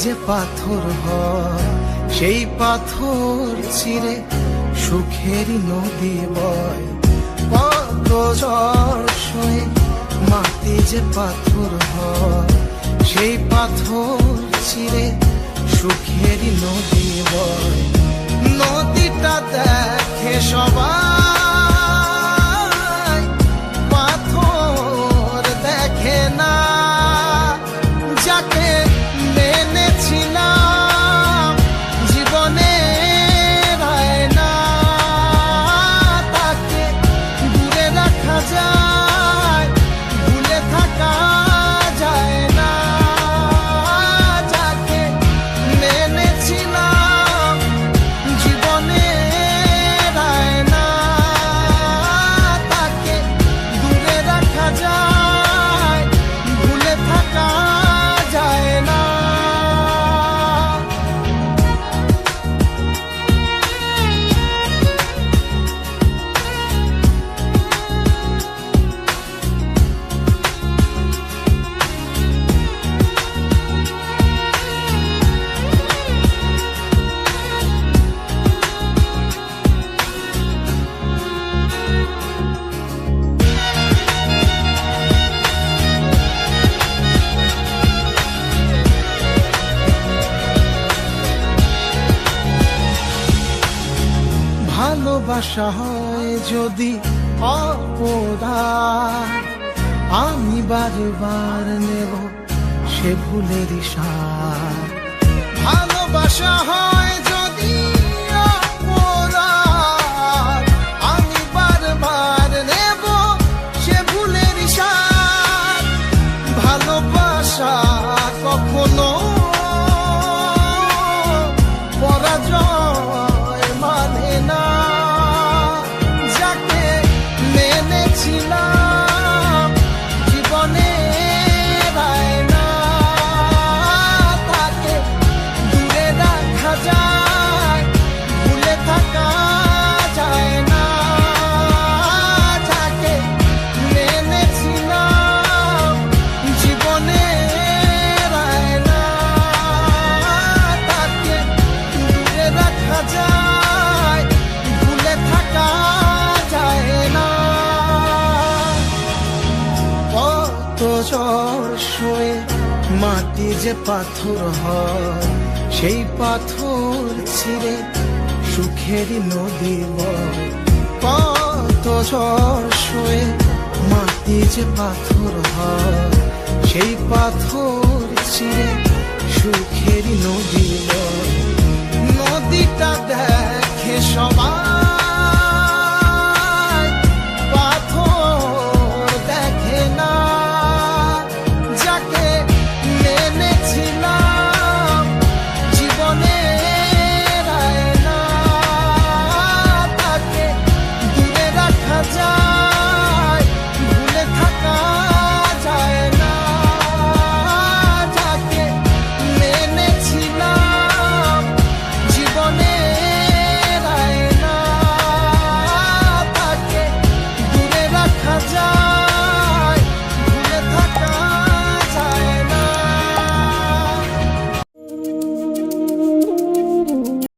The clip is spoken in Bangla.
যে পাথর হয় সেই পাথর চিরে সুখেরই নদী বয়। কত ঝড় সয়ে মাটি যে পাথর হয় সেই পাথর চিরে সুখেরই নদী বয়। নদীটা দেখে সবাই, পাথর দেখে না। যাকে মেনেছিলাম জীবনে না, তাকে দূরে রাখা যায়, ভুলে থাকা যায় না। যাকে মেনেছিলাম জীবনে না, তাকে দূরে রাখা যায়, ভুলে থাকা যায় না। ভালোবাসা হয় যদি অপরাধ, আমি বারবার নেব সে ভুলেরই সার। ভালোবাসা হয় যদি অপরাধ, আমি বারবার নেব সে ভুলেরই সার। ভালোবাসা কখনো পরাজয় মানে না। যাকে মেনেছিলাম জীবনে না, তাকে দূরে রাখা যায়, ভুলে থাকা যায় না। যাকে মেনেছিলাম জীবনে না, তাকে দূরে রাখা যায়, ভুলে থাকা যায় না। কত ঝড় সয়ে মাটি যে পাথর হয় সেই পাথর ছিঁড়ে সুখেরই নদী বয়। কত ঝড় সয়ে মাটি যে পাথর হয় সেই পাথর চিরে সুখেরই নদী বয়। নদীটা দেখে সবাই,